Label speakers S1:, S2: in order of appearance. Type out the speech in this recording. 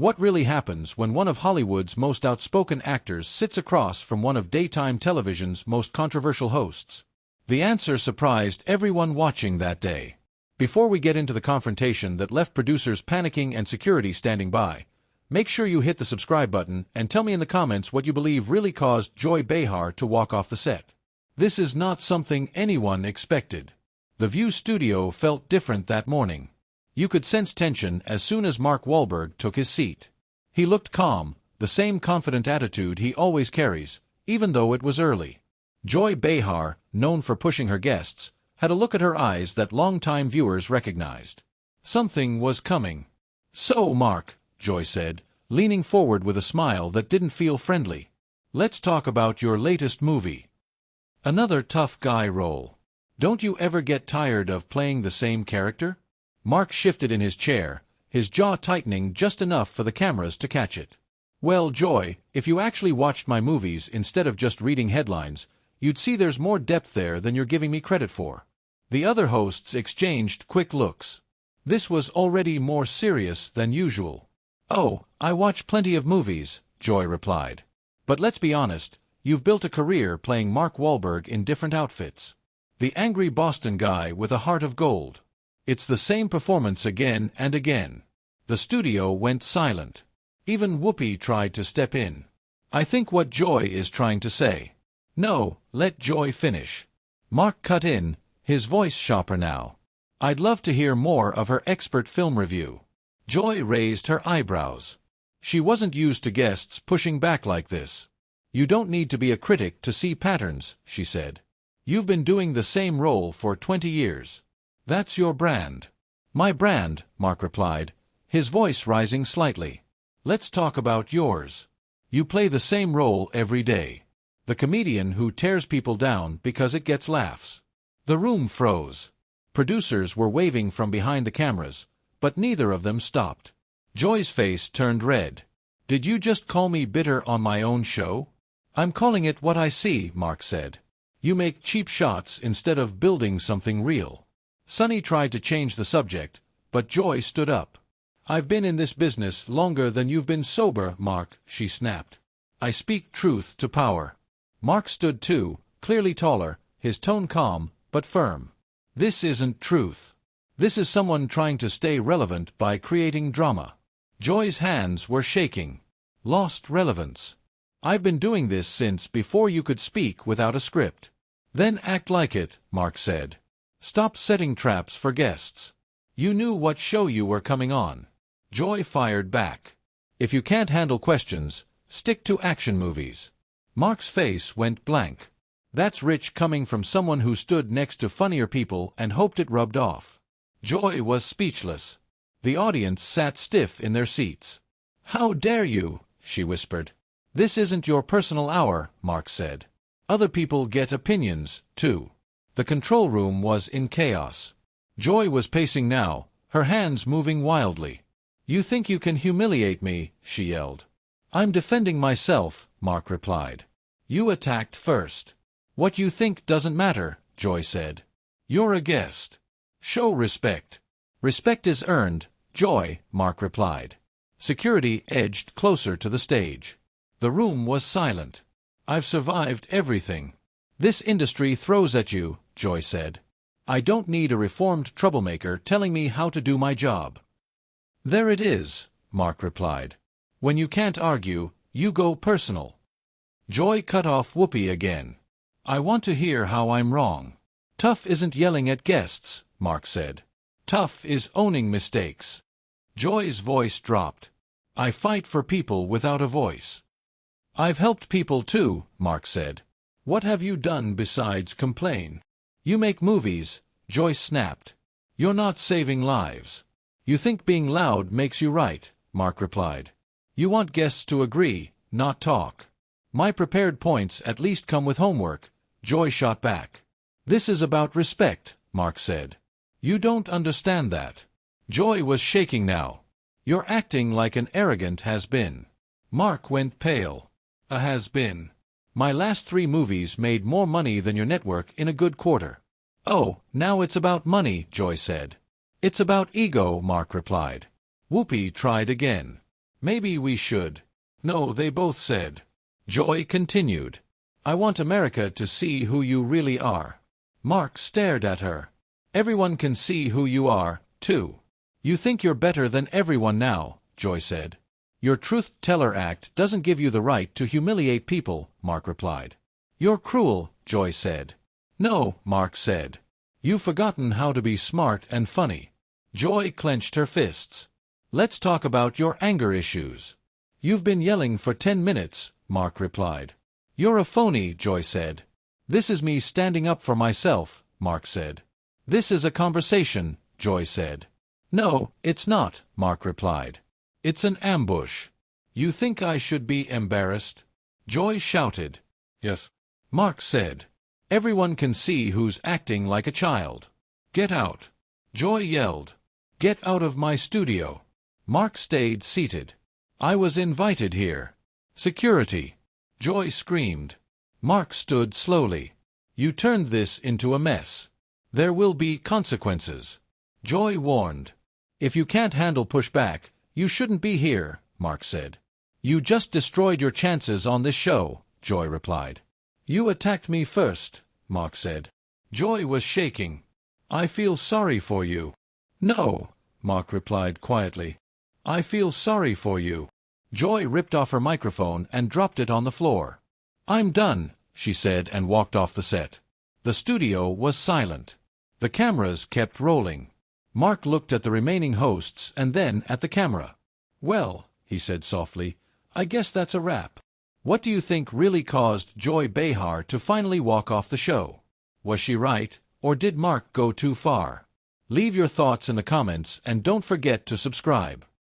S1: What really happens when one of Hollywood's most outspoken actors sits across from one of daytime television's most controversial hosts? The answer surprised everyone watching that day. Before we get into the confrontation that left producers panicking and security standing by, make sure you hit the subscribe button and tell me in the comments what you believe really caused Joy Behar to walk off the set. This is not something anyone expected. The View studio felt different that morning. You could sense tension as soon as Mark Wahlberg took his seat. He looked calm, the same confident attitude he always carries, even though it was early. Joy Behar, known for pushing her guests, had a look at her eyes that longtime viewers recognized. Something was coming. "So, Mark," Joy said, leaning forward with a smile that didn't feel friendly, "let's talk about your latest movie." Another tough guy role. Don't you ever get tired of playing the same character? Mark shifted in his chair, his jaw tightening just enough for the cameras to catch it. "Well, Joy, if you actually watched my movies instead of just reading headlines, you'd see there's more depth there than you're giving me credit for." The other hosts exchanged quick looks. This was already more serious than usual. "Oh, I watch plenty of movies," Joy replied. "But let's be honest, you've built a career playing Mark Wahlberg in different outfits. The angry Boston guy with a heart of gold. It's the same performance again and again." The studio went silent. Even Whoopi tried to step in. "I think what Joy is trying to say." "No, let Joy finish." Mark cut in, his voice sharper now. "I'd love to hear more of her expert film review." Joy raised her eyebrows. She wasn't used to guests pushing back like this. "You don't need to be a critic to see patterns," she said. "You've been doing the same role for 20 years. That's your brand." "My brand," Mark replied, his voice rising slightly. "Let's talk about yours. You play the same role every day. The comedian who tears people down because it gets laughs." The room froze. Producers were waving from behind the cameras, but neither of them stopped. Joy's face turned red. "Did you just call me bitter on my own show?" "I'm calling it what I see," Mark said. "You make cheap shots instead of building something real." Sonny tried to change the subject, but Joy stood up. "I've been in this business longer than you've been sober, Mark," she snapped. "I speak truth to power." Mark stood too, clearly taller, his tone calm, but firm. "This isn't truth. This is someone trying to stay relevant by creating drama." Joy's hands were shaking. "Lost relevance. I've been doing this since before you could speak without a script." "Then act like it," Mark said. "Stop setting traps for guests. You knew what show you were coming on." Joy fired back. "If you can't handle questions, stick to action movies." Mark's face went blank. That's rich coming from someone who stood next to funnier people and hoped it rubbed off. Joy was speechless. The audience sat stiff in their seats. "How dare you?" she whispered. "This isn't your personal hour," Mark said. "Other people get opinions, too." The control room was in chaos. Joy was pacing now, her hands moving wildly. "You think you can humiliate me?" she yelled. "I'm defending myself," Mark replied. "You attacked first." "What you think doesn't matter," Joy said. "You're a guest. Show respect." "Respect is earned, Joy," Mark replied. Security edged closer to the stage. The room was silent. "I've survived everything." "This industry throws at you," Joy said. "I don't need a reformed troublemaker telling me how to do my job." "There it is," Mark replied. "When you can't argue, you go personal." Joy cut off Whoopi again. "I want to hear how I'm wrong." "Tough isn't yelling at guests," Mark said. "Tough is owning mistakes." Joy's voice dropped. "I fight for people without a voice." "I've helped people too," Mark said. "What have you done besides complain?" "You make movies," Joy snapped. "You're not saving lives." "You think being loud makes you right," Mark replied. "You want guests to agree, not talk." "My prepared points at least come with homework," Joy shot back. "This is about respect," Mark said. "You don't understand that." Joy was shaking now. "You're acting like an arrogant has-been." Mark went pale. "A has-been? My last 3 movies made more money than your network in a good quarter." "Oh, now it's about money," Joy said. "It's about ego," Mark replied. Whoopi tried again. Maybe we should. No, they both said. Joy continued. I want America to see who you really are. Mark stared at her. Everyone can see who you are, too. You think you're better than everyone now, Joy said. Your truth-teller act doesn't give you the right to humiliate people, Mark replied. You're cruel, Joy said. No, Mark said. You've forgotten how to be smart and funny. Joy clenched her fists. Let's talk about your anger issues. You've been yelling for 10 minutes, Mark replied. You're a phony, Joy said. This is me standing up for myself, Mark said. This is a conversation, Joy said. No, it's not, Mark replied. It's an ambush. You think I should be embarrassed? Joy shouted. Yes. Mark said. Everyone can see who's acting like a child. Get out. Joy yelled. Get out of my studio. Mark stayed seated. I was invited here. Security. Joy screamed. Mark stood slowly. You turned this into a mess. There will be consequences. Joy warned. If you can't handle pushback, you shouldn't be here, Mark said. You just destroyed your chances on this show, Joy replied. You attacked me first, Mark said. Joy was shaking. I feel sorry for you. No, Mark replied quietly. I feel sorry for you. Joy ripped off her microphone and dropped it on the floor. I'm done, she said and walked off the set. The studio was silent. The cameras kept rolling. Mark looked at the remaining hosts and then at the camera. Well, he said softly, I guess that's a wrap. What do you think really caused Joy Behar to finally walk off the show? Was she right, or did Mark go too far? Leave your thoughts in the comments and don't forget to subscribe.